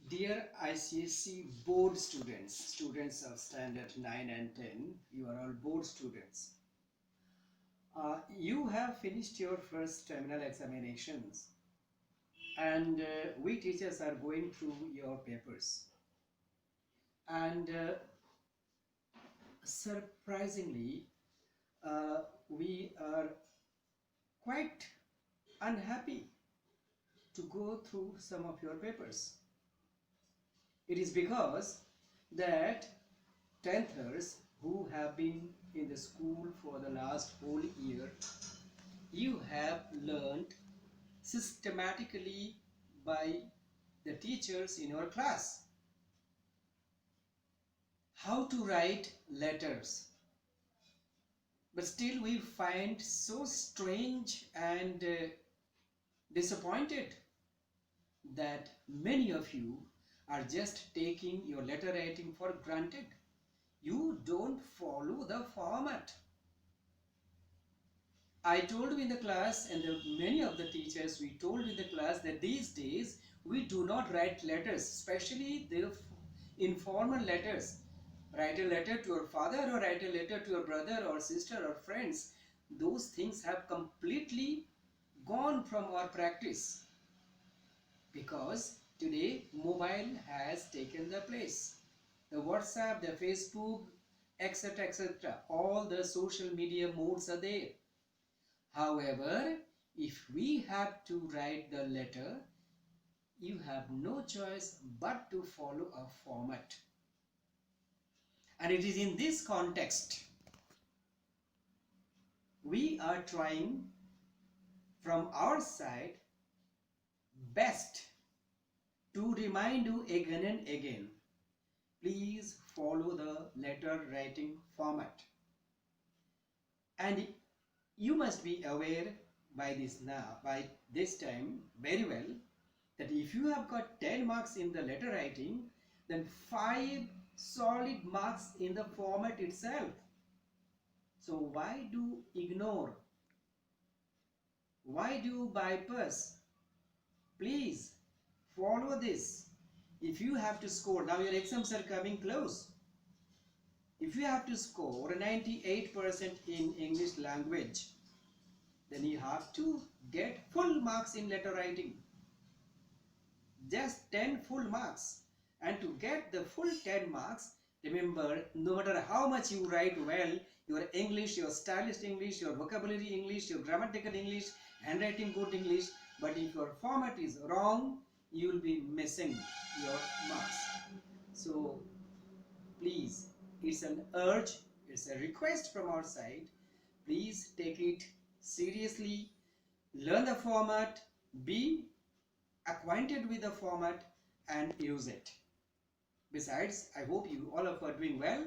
Dear ICSE board students, students of standard 9 and 10, you are all board students. You have finished your first terminal examinations and we teachers are going through your papers. And surprisingly, we are quite unhappy to go through some of your papers. It is because that 10thers who have been in the school for the last whole year, you have learned systematically by the teachers in your class how to write letters. But still we find so strange and disappointed that many of you are just taking your letter writing for granted. You don't follow the format. I told you in the class, and many of the teachers, we told in the class that these days we do not write letters, especially the informal letters. Write a letter to your father or write a letter to your brother or sister or friends. Those things have completely gone from our practice because today mobile has taken the place. The WhatsApp, the Facebook, etc., etc., all the social media modes are there. However, if we have to write the letter, you have no choice but to follow a format. And it is in this context we are trying from our side best to remind you again and again, please follow the letter writing format. And you must be aware by this time very well that if you have got 10 marks in the letter writing, then 5 solid marks in the format itself. So why do ignore? Why do bypass? Please follow this. If you have to score, now your exams are coming close. If you have to score 98% in English language, then you have to get full marks in letter writing. Just 10 full marks. And to get the full 10 marks, remember, no matter how much you write well, your English, your stylish English, your vocabulary English, your grammatical English, handwriting good English, but if your format is wrong, you will be missing your marks. So please, it's an urge, it's a request from our side. Please take it seriously, learn the format, be acquainted with the format and use it. Besides, I hope you all of are doing well.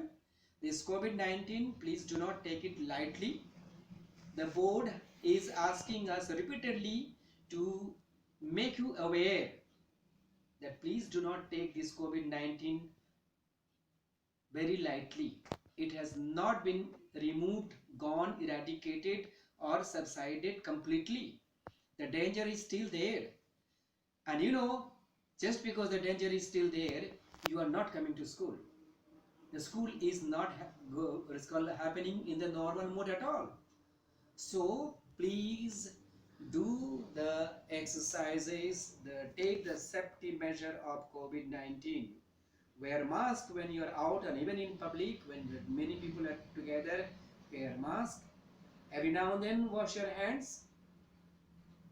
This COVID-19, please do not take it lightly. The board is asking us repeatedly to make you aware that please do not take this COVID-19 very lightly. It has not been removed, gone, eradicated or subsided completely. The danger is still there. And you know, just because the danger is still there, you are not coming to school. The school is not happening in the normal mode at all. So please do the exercises, take the safety measure of COVID-19. Wear mask when you are out and even in public, when many people are together, wear mask. Every now and then wash your hands.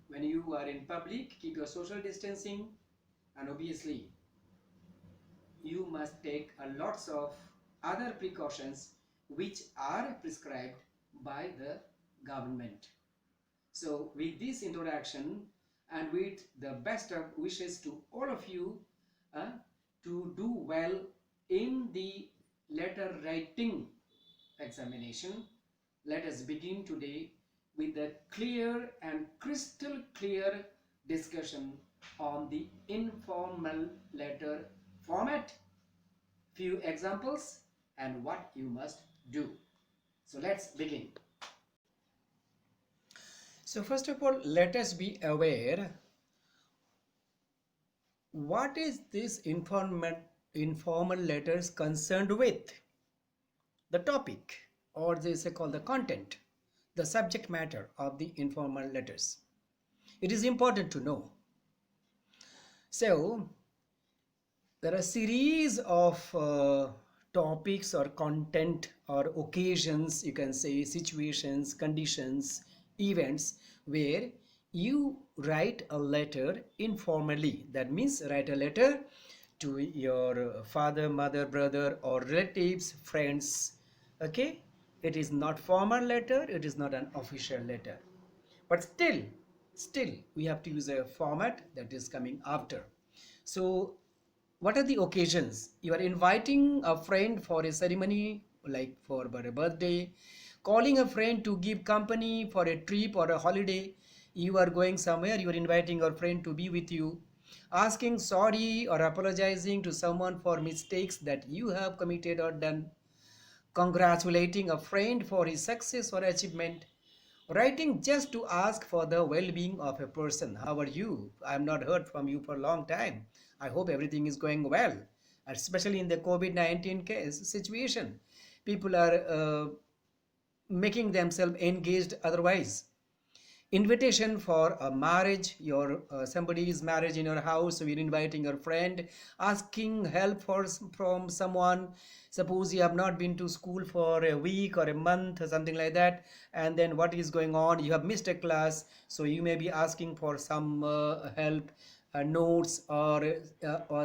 When you are in public, keep your social distancing, and obviously you must take lots of other precautions which are prescribed by the government. So with this introduction and with the best of wishes to all of you to do well in the letter writing examination, let us begin today with a clear and crystal clear discussion on the informal letter format, few examples and what you must do. So let's begin. So first of all, let us be aware what is this informal letters concerned with? The topic, or they say called the content, the subject matter of the informal letters. It is important to know. So there are a series of topics or content or occasions, you can say situations, conditions, events where you write a letter informally. That means write a letter to your father, mother, brother, or relatives, friends. Okay, it is not formal letter, it is not an official letter, but still we have to use a format that is coming after. So what are the occasions? You are inviting a friend for a ceremony, like for a birthday, calling a friend to give company for a trip or a holiday. You are going somewhere, you are inviting your friend to be with you, asking sorry or apologizing to someone for mistakes that you have committed or done, congratulating a friend for his success or achievement, writing just to ask for the well-being of a person. How are you? I have not heard from you for a long time. I hope everything is going well. Especially in the COVID-19 case situation, people are making themselves engaged otherwise. Invitation for a marriage, your somebody's marriage in your house, so you're inviting your friend, asking help from someone. Suppose you have not been to school for a week or a month or something like that, and then what is going on, you have missed a class, so you may be asking for some help, notes, or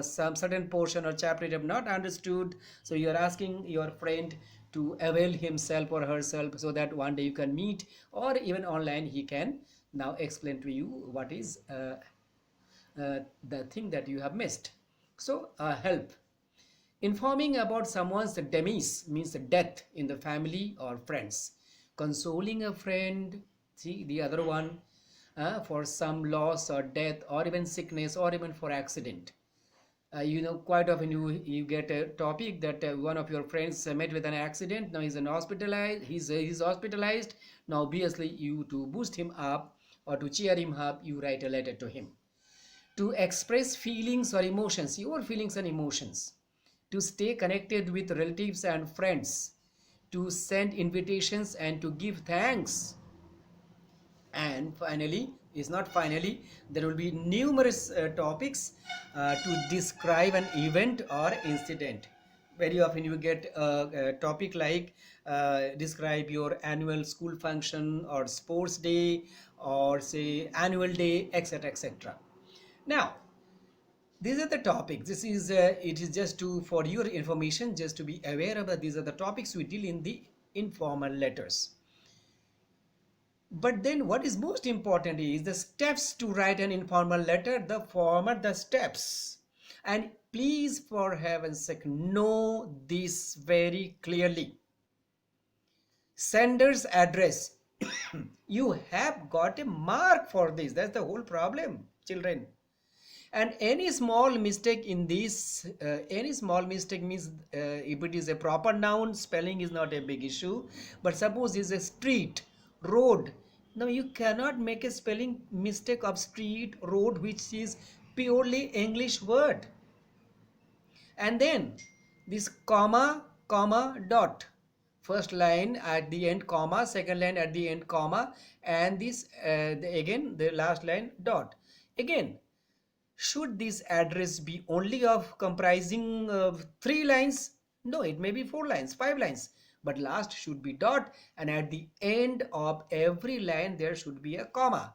some certain portion or chapter you have not understood, so you are asking your friend to avail himself or herself so that one day you can meet, or even online he can now explain to you what is the thing that you have missed. So help. Informing about someone's demise means death in the family or friends. Consoling a friend, see the other one, for some loss or death or even sickness or even for accident. Quite often you get a topic that one of your friends met with an accident. Now he's hospitalized. Now obviously you, to boost him up or to cheer him up, you write a letter to him. To express feelings or emotions, your feelings and emotions. To stay connected with relatives and friends. To send invitations and to give thanks. And finally, is not finally, there will be numerous topics to describe an event or incident. Very often you get a topic like describe your annual school function or sports day, or say annual day, etc, etc. Now these are the topics. This is it is just to, for your information, just to be aware of that these are the topics we deal in the informal letters. But then what is most important is the steps to write an informal letter, the format, the steps. And please, for heaven's sake, know this very clearly. Sender's address. You have got a mark for this. That's the whole problem, children. And any small mistake in this, any small mistake means if it is a proper noun, spelling is not a big issue. But suppose it's a street, road. Now you cannot make a spelling mistake of street, road, which is purely English word. And then this comma, dot. First line at the end, comma, second line at the end, comma, and this again the last line, dot. Again, should this address be only of comprising of 3 lines? No, it may be 4 lines, 5 lines. But last should be dot, and at the end of every line there should be a comma.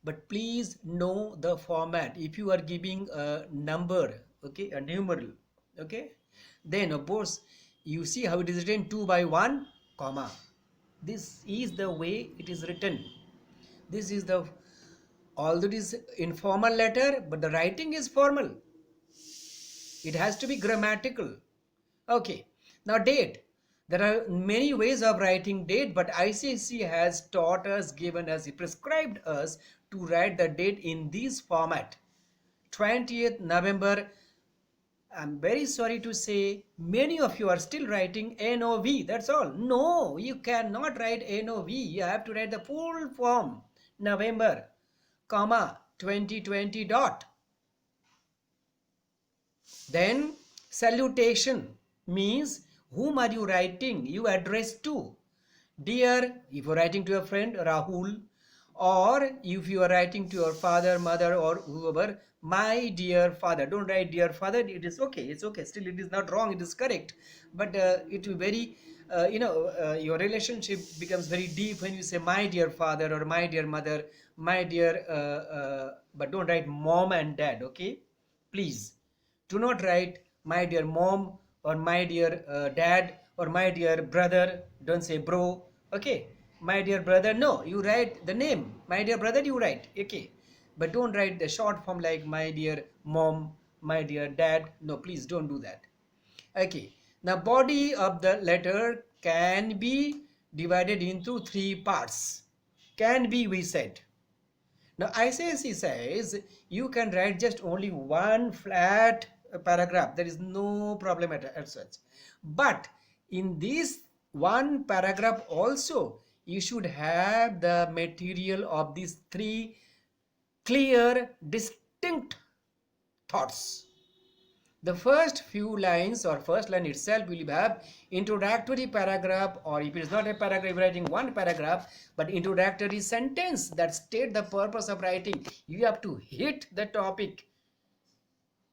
But please know the format. If you are giving a number, okay, a numeral, okay, then of course you see how it is written, 2 by 1, comma. This is the way it is written. This is the, although it is informal letter, but the writing is formal. It has to be grammatical. Okay, now date. There are many ways of writing date, but ICSE has taught us, given us, prescribed us to write the date in this format. 20th November. I'm very sorry to say many of you are still writing NOV. That's all. No, you cannot write NOV. You have to write the full form. November, comma, 2020 dot. Then salutation means whom are you writing? You address to. Dear, if you are writing to a friend, Rahul, or if you are writing to your father, mother, or whoever, my dear father. Don't write dear father. It is okay. It's okay. Still, it is not wrong. It is correct. But it will very, your relationship becomes very deep when you say my dear father or my dear mother, my dear. But don't write mom and dad. Okay, please. Do not write my dear mom or my dear dad or my dear brother. Don't say bro. Okay. My dear brother. No, you write the name. My dear brother, you write. Okay. But don't write the short form like my dear mom, my dear dad. No, please don't do that. Okay. Now, body of the letter can be divided into three parts. Can be, we said. Now ICSE says you can write just only one flat paragraph. There is no problem at such. But in this one paragraph also, you should have the material of these three clear, distinct thoughts. The first few lines or first line itself will have introductory paragraph, or if it is not a paragraph, writing one paragraph, but introductory sentence that state the purpose of writing. You have to hit the topic.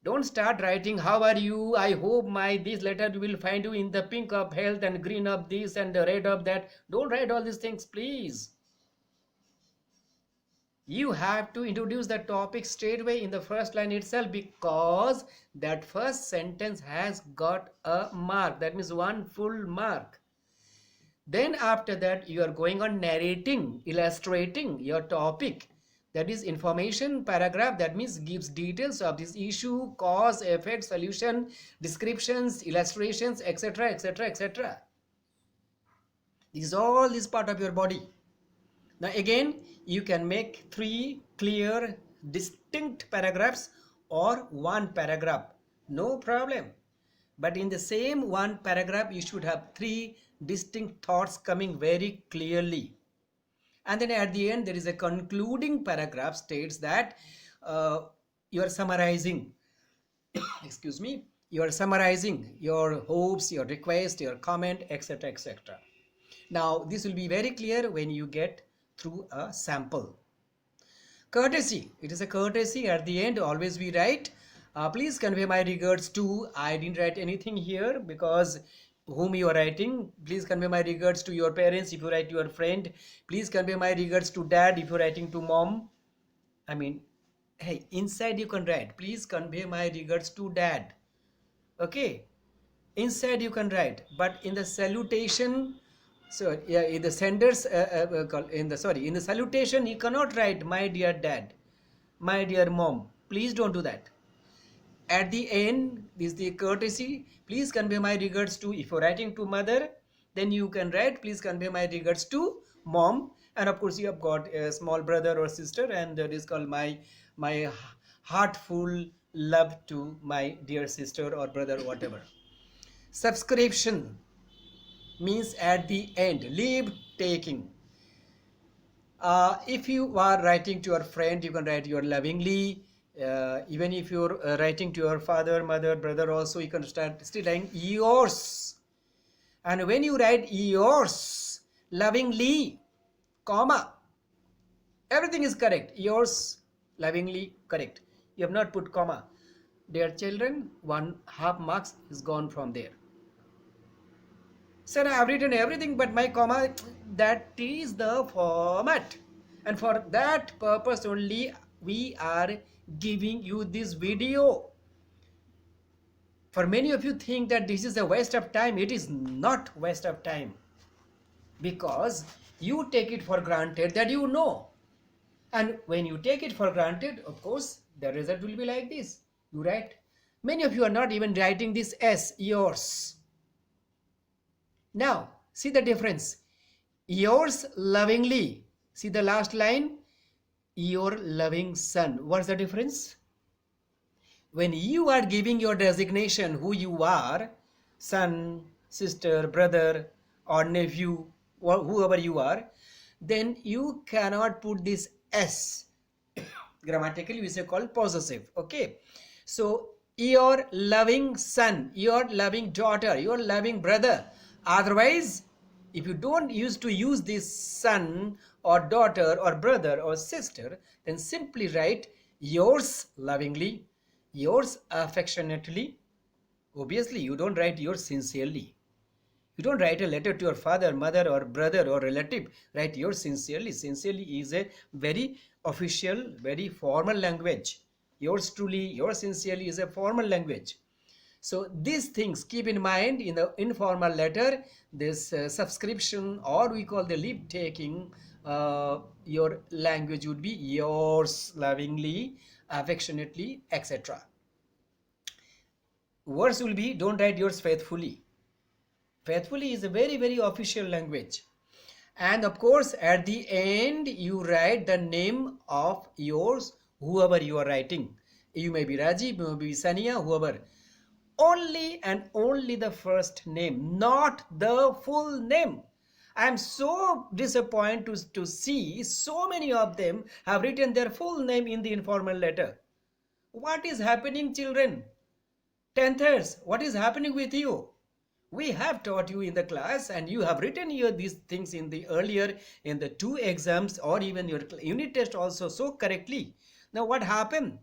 Don't start writing how are you, I hope my this letter will find you in the pink of health and green of this and the red of that. Don't write all these things, please. You have to introduce the topic straight away in the first line itself, because that first sentence has got a mark. That means one full mark. Then after that you are going on narrating, illustrating your topic. That is information paragraph. That means gives details of this issue, cause, effect, solution, descriptions, illustrations, etc, etc, etc. This is part of your body. Now again, you can make three clear, distinct paragraphs or one paragraph. No problem. But in the same one paragraph, you should have three distinct thoughts coming very clearly. And then at the end, there is a concluding paragraph states that you are summarizing, excuse me, you are summarizing your hopes, your request, your comment, etc, etc. Now, this will be very clear when you get through a sample. Courtesy. It is a courtesy. At the end, always we write, please convey my regards to. I didn't write anything here because whom you are writing. Please convey my regards to your parents if you write to your friend. Please convey my regards to dad if you're writing to mom. I mean, hey, inside you can write, please convey my regards to dad. Okay. Inside you can write, but in the salutation, so yeah, in the senders, in the salutation, you cannot write my dear dad, my dear mom. Please don't do that. At the end, this is the courtesy. Please convey my regards to. If you're writing to mother, then you can write, please convey my regards to mom. And of course, you have got a small brother or sister, and that is called my heartful love to my dear sister or brother, whatever. Subscription means at the end, leave taking. If you are writing to your friend, you can write your lovingly. Even if you're writing to your father, mother, brother also, you can start still writing yours. And when you write yours, lovingly, comma, everything is correct. Yours, lovingly, correct. You have not put comma. Dear children, 1/2 marks is gone from there. Sir, I have written everything but my comma. That is the format, and for that purpose only we are giving you this video. For many of you think that this is a waste of time. It is not waste of time, because you take it for granted that you know, and when you take it for granted, of course the result will be like this. You write, many of you are not even writing this S, yours. Now, see the difference. Yours lovingly. See the last line? Your loving son. What's the difference? When you are giving your designation, who you are, son, sister, brother, or nephew, or whoever you are, then you cannot put this S. Grammatically, we say called possessive. Okay. So, your loving son, your loving daughter, your loving brother. Otherwise, if you don't used to use this son or daughter or brother or sister, then simply write yours lovingly, yours affectionately. Obviously, you don't write yours sincerely. You don't write a letter to your father, mother, or brother or relative. Write yours sincerely. Sincerely is a very official, very formal language. Yours truly, yours sincerely is a formal language. So these things keep in mind in the informal letter. This subscription, or we call the leave taking, your language would be yours lovingly, affectionately, etc. Words will be, don't write yours faithfully. Faithfully is a very, very official language. And of course, at the end, you write the name of yours, whoever you are writing. You may be Rajiv, you may be Sania, whoever. Only and only the first name, not the full name. I am so disappointed to see so many of them have written their full name in the informal letter. What is happening, children? 10thers, what is happening with you? We have taught you in the class, and you have written here these things in the earlier, in the 2 exams or even your unit test also so correctly. Now what happened?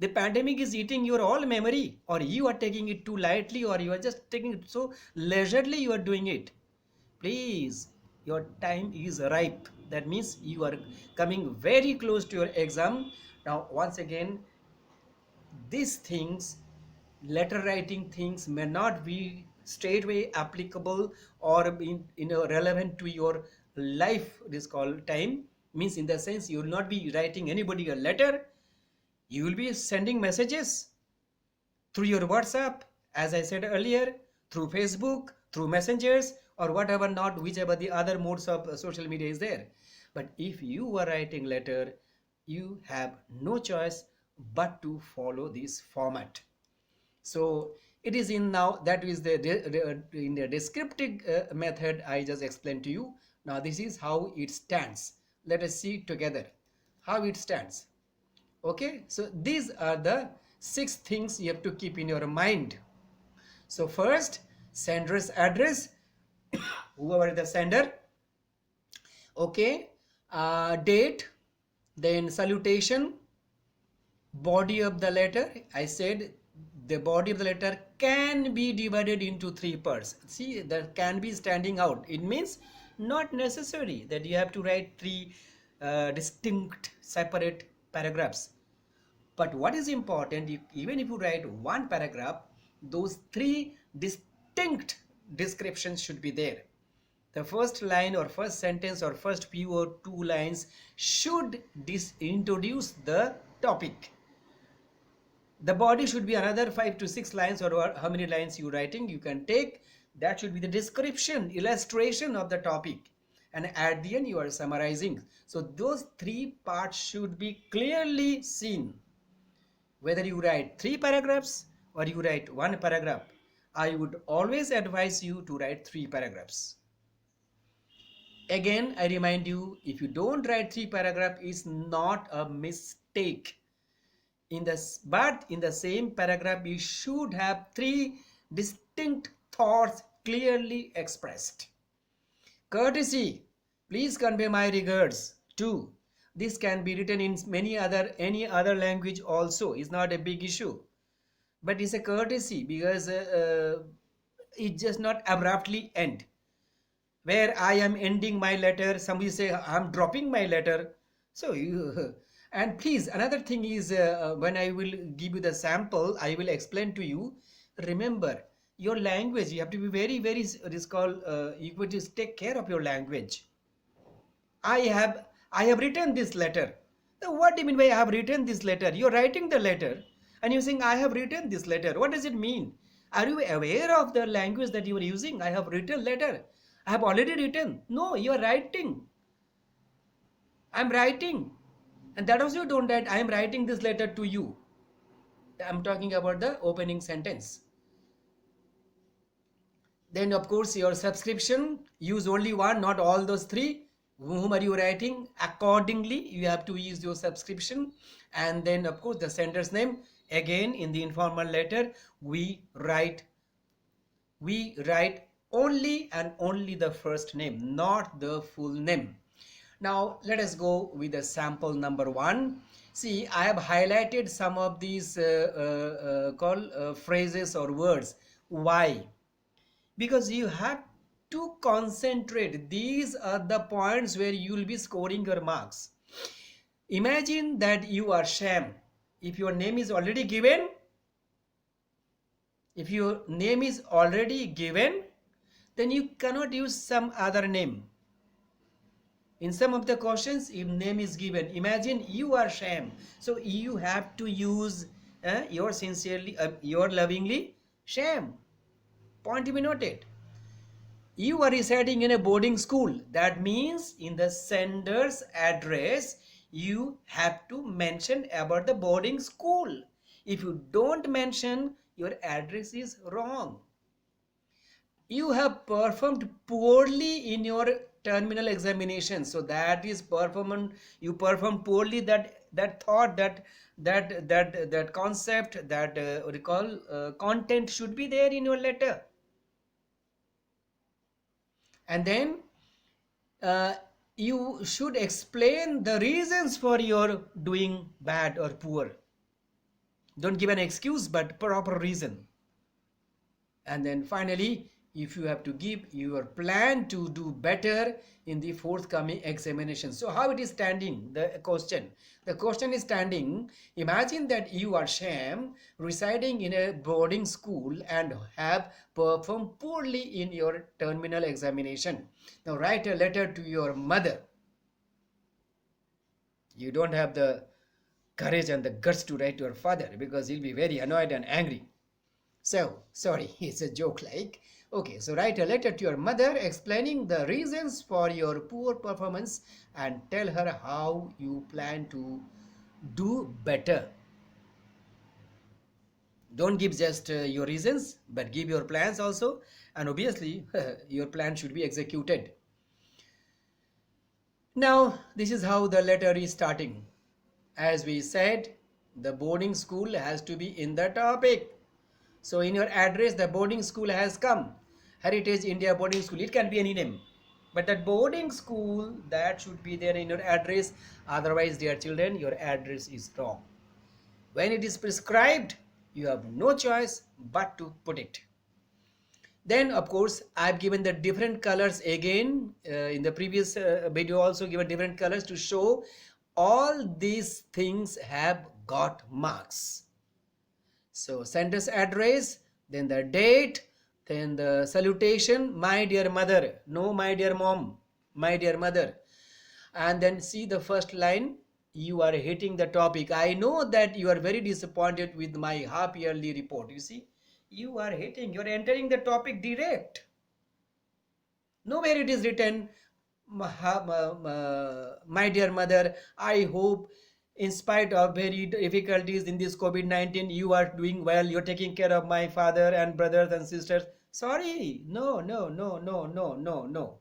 The pandemic is eating your all memory, or you are taking it too lightly, or you are just taking it so leisurely you are doing it. Please, your time is ripe. That means you are coming very close to your exam. Now once again, these things, letter writing things, may not be straightway applicable or relevant to your life. This called time, means in the sense you will not be writing anybody a letter. You will be sending messages through your WhatsApp, as I said earlier, through Facebook, through messengers, or whatever, not whichever the other modes of social media is there. But if you are writing letter, you have no choice but to follow this format. So it is in now, that is in the descriptive method I just explained to you. Now this is how it stands. Let us see together how it stands. Okay, so these are the 6 things you have to keep in your mind. So first, sender's address, whoever the sender. Okay, date, then salutation, body of the letter. I said the body of the letter can be divided into 3 parts. See, that can be standing out. It means not necessary that you have to write 3 distinct separate paragraphs. But what is important, even if you write 1 paragraph, those 3 distinct descriptions should be there. The first line or first sentence or first few or 2 lines should introduce the topic. The body should be another 5 to 6 lines, or how many lines you writing you can take. That should be the description, illustration of the topic, and at the end you are summarizing. So those 3 parts should be clearly seen. Whether you write 3 paragraphs or you write 1 paragraph, I would always advise you to write 3 paragraphs. Again, I remind you, if you don't write 3 paragraphs, it's not a mistake. But in the same paragraph, you should have 3 distinct thoughts clearly expressed. Courtesy, please convey my regards. 2. This can be written in any other language also. It's not a big issue. But it's a courtesy, because it just not abruptly end. Where I am ending my letter, somebody say I'm dropping my letter. So you and please, another thing is, when I will give you the sample, I will explain to you. Remember, your language, you have to be very, very, it is called, you could just take care of your language. I have written this letter. Now, what do you mean by I have written this letter? You're writing the letter and you're saying I have written this letter. What does it mean? Are you aware of the language that you are using? I have written letter. I have already written. No, you are writing. I'm writing. And that also you don't write, I am writing this letter to you. I'm talking about the opening sentence. Then of course your subscription, use only 1, not all those 3. Whom are you writing? Accordingly, you have to use your subscription. And then of course the sender's name. Again, in the informal letter, we write only and only the first name, not the full name. Now let us go with the sample number one. See, I have highlighted some of these phrases or words. Why? Because you have to concentrate. These are the points where you will be scoring your marks. Imagine that you are Sham. If your name is already given, if your name is already given, then you cannot use some other name. In some of the questions, if name is given, imagine you are Sham, so you have to use your sincerely, your lovingly Sham. Point to be noted. You are residing in a boarding school. That means in the sender's address, you have to mention about the boarding school. If you don't mention, your address is wrong. You have performed poorly in your terminal examination, so that is performance. You performed poorly. That thought, that concept, that recall content should be there in your letter. And then you should explain the reasons for your doing bad or poor. Don't give an excuse, but proper reason. And then finally, if you have to give your plan to do better in the forthcoming examination. So how it is standing, the question is standing. Imagine that you are Sham, residing in a boarding school and have performed poorly in your terminal examination. Now write a letter to your mother. You don't have the courage and the guts to write to your father because he'll be very annoyed and angry. So, sorry, it's a joke like. Okay, so write a letter to your mother explaining the reasons for your poor performance and tell her how you plan to do better. Don't give just your reasons, but give your plans also. And obviously, your plan should be executed. Now, this is how the letter is starting. As we said, the boarding school has to be in the topic. So in your address, the boarding school has come. Heritage India Boarding School. It can be any name. But that boarding school, that should be there in your address. Otherwise, dear children, your address is wrong. When it is prescribed, you have no choice but to put it. Then, of course, I've given the different colors again. In the previous video also given different colors to show all these things have got marks. So sender's address, then the date, then the salutation, my dear mother, no my dear mom, my dear mother. And then see the first line, you are hitting the topic. I know that you are very disappointed with my half yearly report. You see, you are entering the topic direct. Nowhere it is written, my dear mother, I hope in spite of very difficulties in this COVID-19, you are doing well, you're taking care of my father and brothers and sisters. Sorry, no, no, no, no, no, no, no.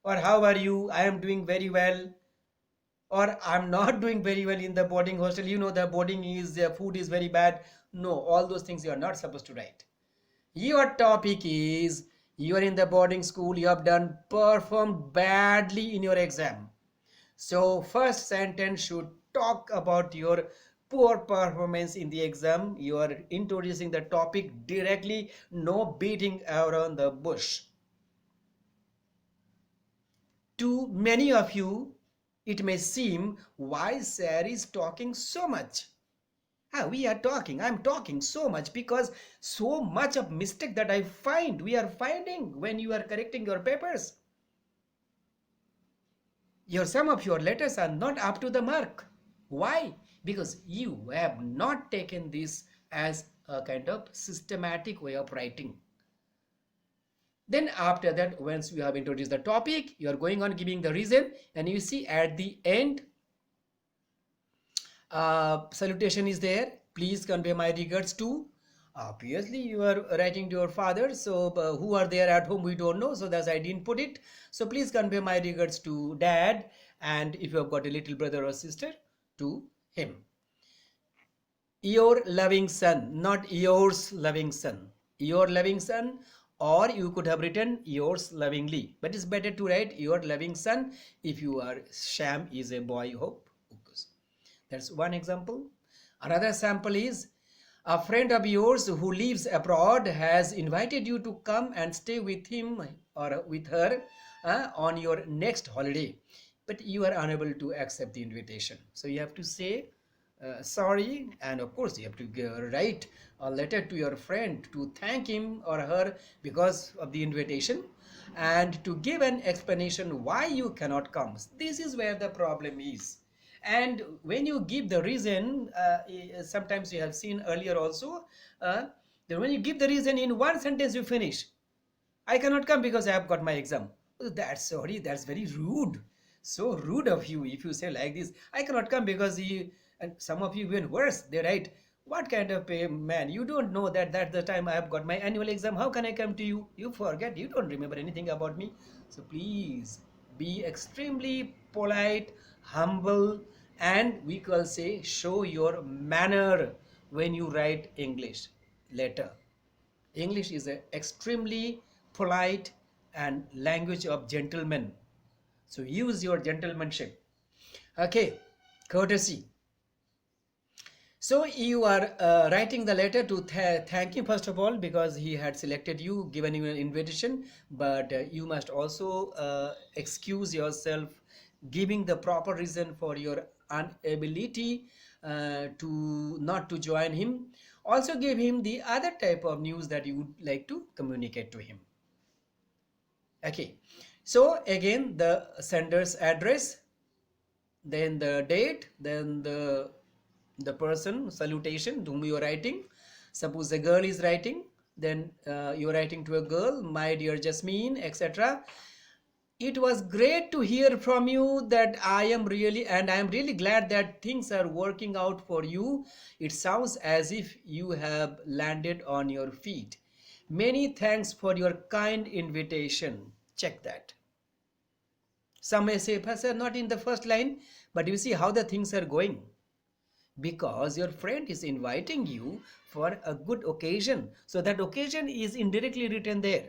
Or how are you? I am doing very well. Or I'm not doing very well in the boarding hostel. You know, the boarding is, food is very bad. No, all those things you are not supposed to write. Your topic is, you are in the boarding school, you have performed badly in your exam. So first sentence should talk about your poor performance in the exam. You are introducing the topic directly, no beating around the bush. To many of you, it may seem, why Sir is talking so much? I'm talking so much because so much of mistake that we are finding when you are correcting your papers. Some of your letters are not up to the mark. Why? Because you have not taken this as a kind of systematic way of writing. Then after that, once you have introduced the topic, you are going on giving the reason, and you see at the end, salutation is there. Please convey my regards to. Obviously, you are writing to your father, so who are there at home, we don't know, so that's I didn't put it. So please convey my regards to dad, and if you have got a little brother or sister, to him. Your loving son, not yours loving son. Your loving son, or you could have written yours lovingly. But it's better to write your loving son if you are Sham is a boy. Hope. That's one example. Another sample is a friend of yours who lives abroad has invited you to come and stay with him or with her on your next holiday, but you are unable to accept the invitation. So you have to say sorry, and of course you have to write a letter to your friend to thank him or her because of the invitation and to give an explanation why you cannot come. This is where the problem is. And when you give the reason, sometimes you have seen earlier also, that when you give the reason in one sentence you finish. I cannot come because I have got my exam. Oh, that's sorry, that's very rude. So rude of you if you say like this. I cannot come because you, and some of you even worse, they write, what kind of a man? You don't know that that's the time I have got my annual exam. How can I come to you? You forget, you don't remember anything about me. So please be extremely polite, humble, and we can say show your manner when you write English letter. English is an extremely polite and language of gentlemen. So use your gentlemanship. Okay, courtesy. So you are writing the letter to thank him first of all because he had selected you, given you an invitation, but you must also excuse yourself, giving the proper reason for your inability to not to join him. Also give him the other type of news that you would like to communicate to him. Okay, so again the sender's address, then the date, then the person salutation to whom you are writing. Suppose a girl is writing, then you are writing to a girl, my dear Jasmine, etc. It was great to hear from you that I am really glad that things are working out for you. It sounds as if you have landed on your feet. Many thanks for your kind invitation. Check that. Some may say, Pastor, not in the first line, but you see how the things are going. Because your friend is inviting you for a good occasion. So that occasion is indirectly written there.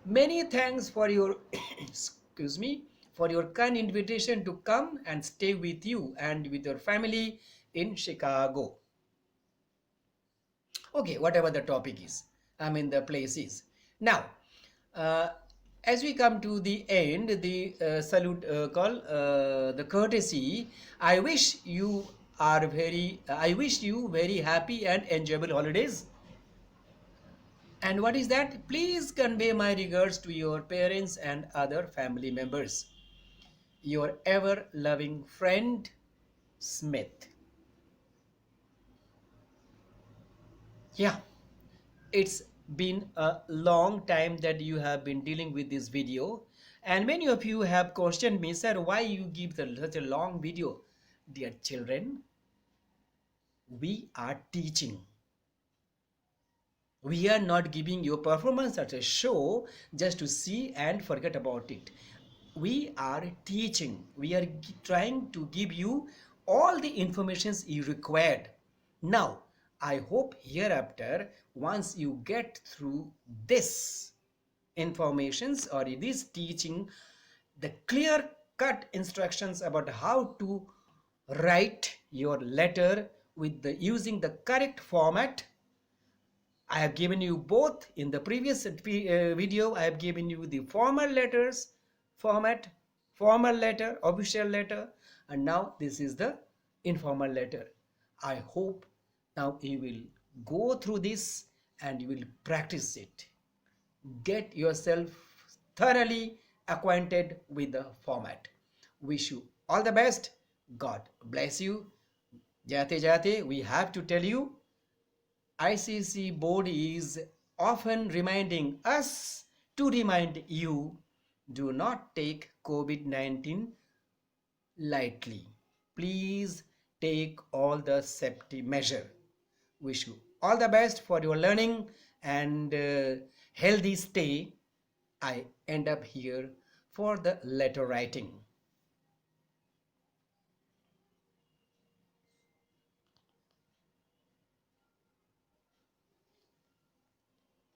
Many thanks for your excuse me, for your kind invitation to come and stay with you and with your family in Chicago. Okay, whatever the topic is, I mean the place is. Now, as we come to the end, the salute call, the courtesy. I wish you very happy and enjoyable holidays. And what is that? Please convey my regards to your parents and other family members. Your ever loving friend, Smith. Yeah, it's been a long time that you have been dealing with this video, and many of you have questioned me, sir, why you give such a long video? Dear children, we are teaching. We are not giving you performance at a show just to see and forget about it. We are teaching. We are trying to give you all the informations you required. Now, I hope hereafter, once you get through this informations or this teaching, the clear cut instructions about how to write your letter with using the correct format. I have given you both in the previous video. I have given you the formal letters format, formal letter, official letter, and now this is the informal letter. I hope now you will go through this and you will practice it. Get yourself thoroughly acquainted with the format. Wish you all the best. God bless you. Jate jate, we have to tell you, ICSE board is often reminding us to remind you, do not take COVID-19 lightly. Please take all the safety measure. Wish you all the best for your learning and healthy stay. I end up here for the letter writing.